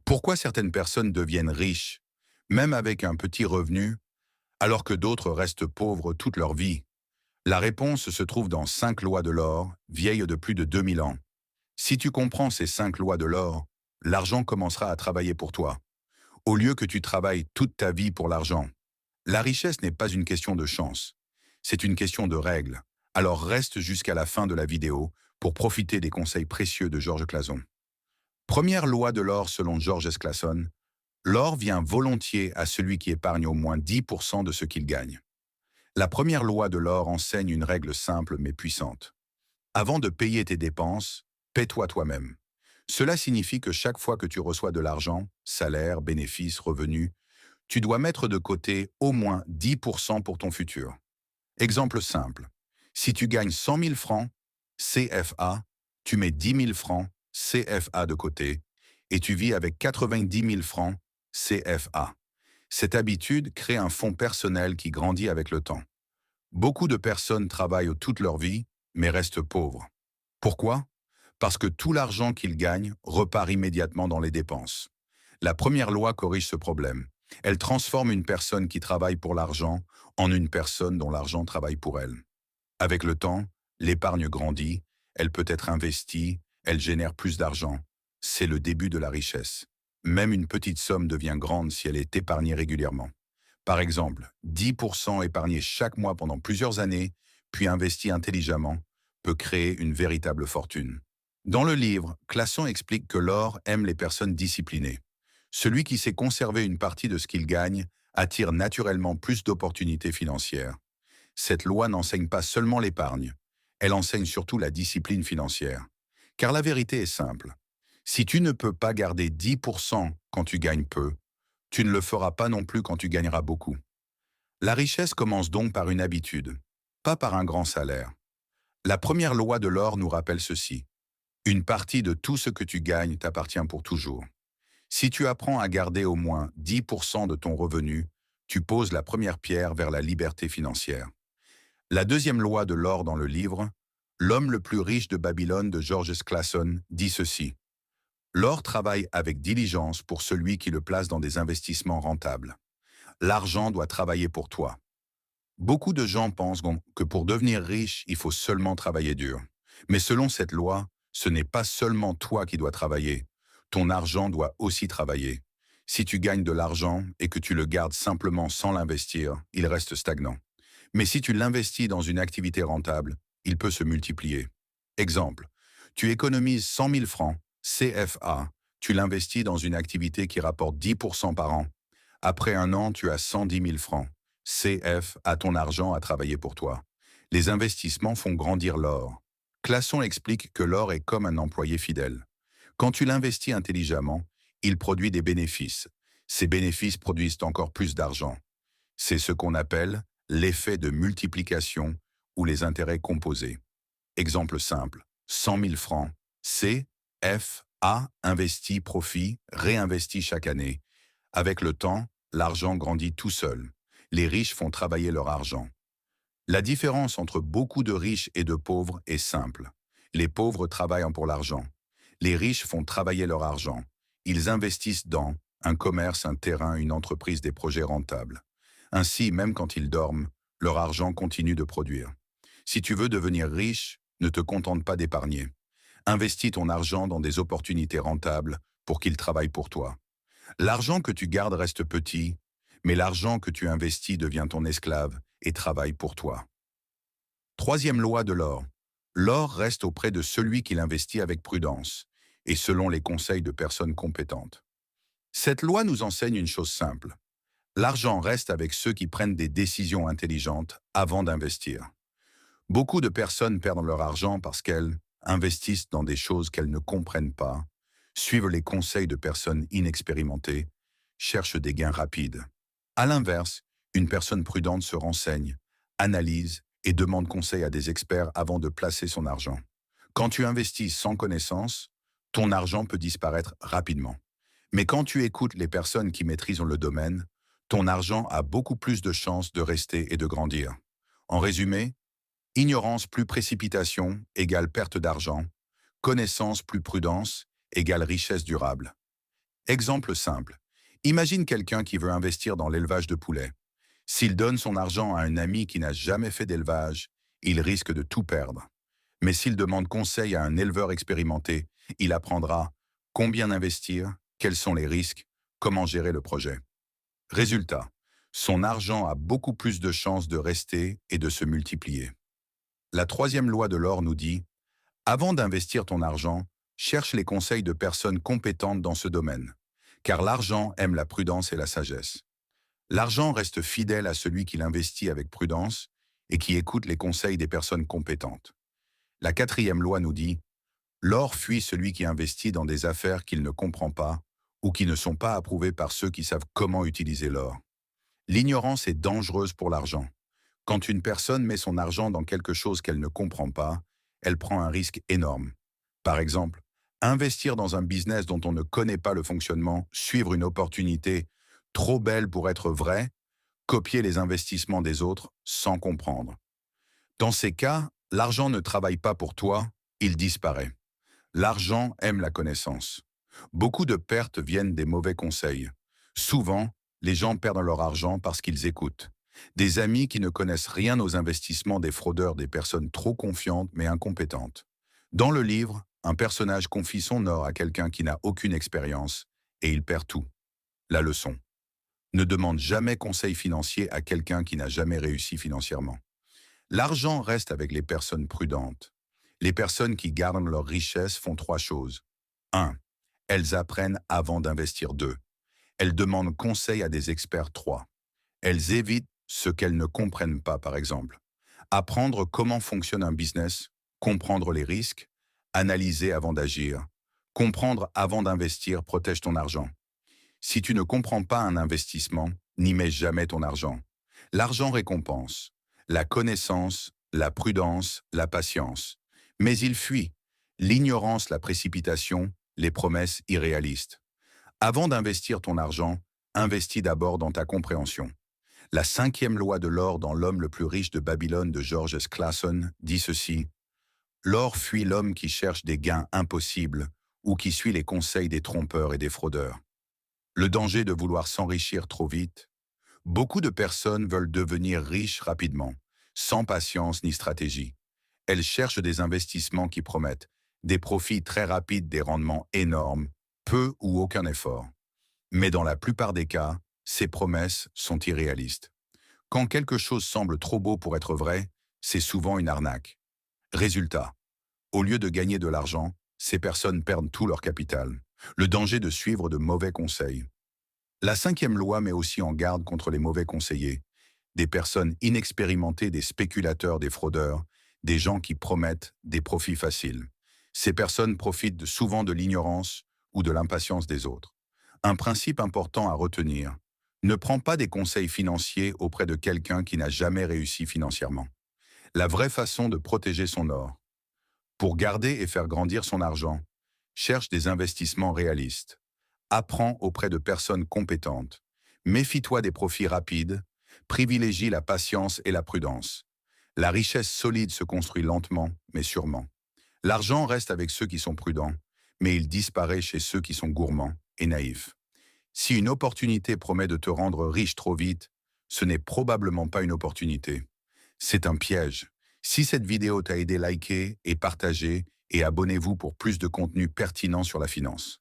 Pourquoi certaines personnes deviennent riches, même avec un petit revenu, alors que d'autres restent pauvres toute leur vie? La réponse se trouve dans 5 lois de l'or, vieilles de plus de 2000 ans. Si tu comprends ces 5 lois de l'or, l'argent commencera à travailler pour toi, au lieu que tu travailles toute ta vie pour l'argent. La richesse n'est pas une question de chance, c'est une question de règles. Alors reste jusqu'à la fin de la vidéo pour profiter des conseils précieux de Georges Clason. Première loi de l'or selon Georges S. Clason: l'or vient volontiers à celui qui épargne au moins 10% de ce qu'il gagne. La première loi de l'or enseigne une règle simple mais puissante. Avant de payer tes dépenses, paie-toi toi-même. Cela signifie que chaque fois que tu reçois de l'argent, salaire, bénéfice, revenu, tu dois mettre de côté au moins 10% pour ton futur. Exemple simple. Si tu gagnes 100 000 francs, CFA, tu mets 10 000 francs, CFA de côté, et tu vis avec 90 000 francs, CFA. Cette habitude crée un fonds personnel qui grandit avec le temps. Beaucoup de personnes travaillent toute leur vie, mais restent pauvres. Pourquoi? Parce que tout l'argent qu'ils gagnent repart immédiatement dans les dépenses. La première loi corrige ce problème. Elle transforme une personne qui travaille pour l'argent en une personne dont l'argent travaille pour elle. Avec le temps, l'épargne grandit, elle peut être investie, elle génère plus d'argent. C'est le début de la richesse. Même une petite somme devient grande si elle est épargnée régulièrement. Par exemple, 10% épargné chaque mois pendant plusieurs années, puis investi intelligemment, peut créer une véritable fortune. Dans le livre, Clason explique que l'or aime les personnes disciplinées. Celui qui sait conserver une partie de ce qu'il gagne attire naturellement plus d'opportunités financières. Cette loi n'enseigne pas seulement l'épargne, elle enseigne surtout la discipline financière. Car la vérité est simple. Si tu ne peux pas garder 10% quand tu gagnes peu, tu ne le feras pas non plus quand tu gagneras beaucoup. La richesse commence donc par une habitude, pas par un grand salaire. La première loi de l'or nous rappelle ceci. Une partie de tout ce que tu gagnes t'appartient pour toujours. Si tu apprends à garder au moins 10% de ton revenu, tu poses la première pierre vers la liberté financière. La deuxième loi de l'or dans le livre, L'homme le plus riche de Babylone de Georges S. Clason, dit ceci. L'or travaille avec diligence pour celui qui le place dans des investissements rentables. L'argent doit travailler pour toi. Beaucoup de gens pensent que pour devenir riche, il faut seulement travailler dur. Mais selon cette loi, ce n'est pas seulement toi qui dois travailler. Ton argent doit aussi travailler. Si tu gagnes de l'argent et que tu le gardes simplement sans l'investir, il reste stagnant. Mais si tu l'investis dans une activité rentable, il peut se multiplier. Exemple, tu économises 100 000 francs, CFA, tu l'investis dans une activité qui rapporte 10% par an. Après un an, tu as 110 000 francs. CF a ton argent à travailler pour toi. Les investissements font grandir l'or. Clason explique que l'or est comme un employé fidèle. Quand tu l'investis intelligemment, il produit des bénéfices. Ces bénéfices produisent encore plus d'argent. C'est ce qu'on appelle l'effet de multiplication ou les intérêts composés. Exemple simple, 100 000 francs, C, F, A investit profit, réinvestit chaque année. Avec le temps, l'argent grandit tout seul. Les riches font travailler leur argent. La différence entre beaucoup de riches et de pauvres est simple. Les pauvres travaillent pour l'argent. Les riches font travailler leur argent. Ils investissent dans un commerce, un terrain, une entreprise, des projets rentables. Ainsi, même quand ils dorment, leur argent continue de produire. Si tu veux devenir riche, ne te contente pas d'épargner. Investis ton argent dans des opportunités rentables pour qu'il travaille pour toi. L'argent que tu gardes reste petit, mais l'argent que tu investis devient ton esclave et travaille pour toi. Troisième loi de l'or. L'or reste auprès de celui qui l'investit avec prudence et selon les conseils de personnes compétentes. Cette loi nous enseigne une chose simple. L'argent reste avec ceux qui prennent des décisions intelligentes avant d'investir. Beaucoup de personnes perdent leur argent parce qu'elles investissent dans des choses qu'elles ne comprennent pas, suivent les conseils de personnes inexpérimentées, cherchent des gains rapides. À l'inverse, une personne prudente se renseigne, analyse et demande conseil à des experts avant de placer son argent. Quand tu investis sans connaissance, ton argent peut disparaître rapidement. Mais quand tu écoutes les personnes qui maîtrisent le domaine, ton argent a beaucoup plus de chances de rester et de grandir. En résumé, ignorance plus précipitation égale perte d'argent, connaissance plus prudence égale richesse durable. Exemple simple. Imagine quelqu'un qui veut investir dans l'élevage de poulets. S'il donne son argent à un ami qui n'a jamais fait d'élevage, il risque de tout perdre. Mais s'il demande conseil à un éleveur expérimenté, il apprendra combien investir, quels sont les risques, comment gérer le projet. Résultat, son argent a beaucoup plus de chances de rester et de se multiplier. La troisième loi de l'or nous dit, avant d'investir ton argent, cherche les conseils de personnes compétentes dans ce domaine, car l'argent aime la prudence et la sagesse. L'argent reste fidèle à celui qui l'investit avec prudence et qui écoute les conseils des personnes compétentes. La quatrième loi nous dit, l'or fuit celui qui investit dans des affaires qu'il ne comprend pas ou qui ne sont pas approuvées par ceux qui savent comment utiliser l'or. L'ignorance est dangereuse pour l'argent. Quand une personne met son argent dans quelque chose qu'elle ne comprend pas, elle prend un risque énorme. Par exemple, investir dans un business dont on ne connaît pas le fonctionnement, suivre une opportunité trop belle pour être vraie, copier les investissements des autres sans comprendre. Dans ces cas, l'argent ne travaille pas pour toi, il disparaît. L'argent aime la connaissance. Beaucoup de pertes viennent des mauvais conseils. Souvent, les gens perdent leur argent parce qu'ils écoutent. Des amis qui ne connaissent rien aux investissements, des fraudeurs, des personnes trop confiantes mais incompétentes. Dans le livre, un personnage confie son or à quelqu'un qui n'a aucune expérience et il perd tout. La leçon. Ne demande jamais conseil financier à quelqu'un qui n'a jamais réussi financièrement. L'argent reste avec les personnes prudentes. Les personnes qui gardent leur richesse font trois choses. 1. Elles apprennent avant d'investir. 2. Elles demandent conseil à des experts. 3. Elles évitent ce qu'elles ne comprennent pas, par exemple. Apprendre comment fonctionne un business, comprendre les risques, analyser avant d'agir. Comprendre avant d'investir protège ton argent. Si tu ne comprends pas un investissement, n'y mets jamais ton argent. L'argent récompense. La connaissance, la prudence, la patience. Mais il fuit. L'ignorance, la précipitation, les promesses irréalistes. Avant d'investir ton argent, investis d'abord dans ta compréhension. La cinquième loi de l'or dans L'homme le plus riche de Babylone de George S. Clason dit ceci. L'or fuit l'homme qui cherche des gains impossibles ou qui suit les conseils des trompeurs et des fraudeurs. Le danger de vouloir s'enrichir trop vite. Beaucoup de personnes veulent devenir riches rapidement, sans patience ni stratégie. Elles cherchent des investissements qui promettent des profits très rapides, des rendements énormes, peu ou aucun effort. Mais dans la plupart des cas, ces promesses sont irréalistes. Quand quelque chose semble trop beau pour être vrai, c'est souvent une arnaque. Résultat, au lieu de gagner de l'argent, ces personnes perdent tout leur capital. Le danger de suivre de mauvais conseils. La cinquième loi met aussi en garde contre les mauvais conseillers, des personnes inexpérimentées, des spéculateurs, des fraudeurs, des gens qui promettent des profits faciles. Ces personnes profitent souvent de l'ignorance ou de l'impatience des autres. Un principe important à retenir, ne prends pas des conseils financiers auprès de quelqu'un qui n'a jamais réussi financièrement. La vraie façon de protéger son or. Pour garder et faire grandir son argent, cherche des investissements réalistes. Apprends auprès de personnes compétentes. Méfie-toi des profits rapides. Privilégie la patience et la prudence. La richesse solide se construit lentement, mais sûrement. L'argent reste avec ceux qui sont prudents, mais il disparaît chez ceux qui sont gourmands et naïfs. Si une opportunité promet de te rendre riche trop vite, ce n'est probablement pas une opportunité. C'est un piège. Si cette vidéo t'a aidé, likez et partagez et abonnez-vous pour plus de contenu pertinent sur la finance.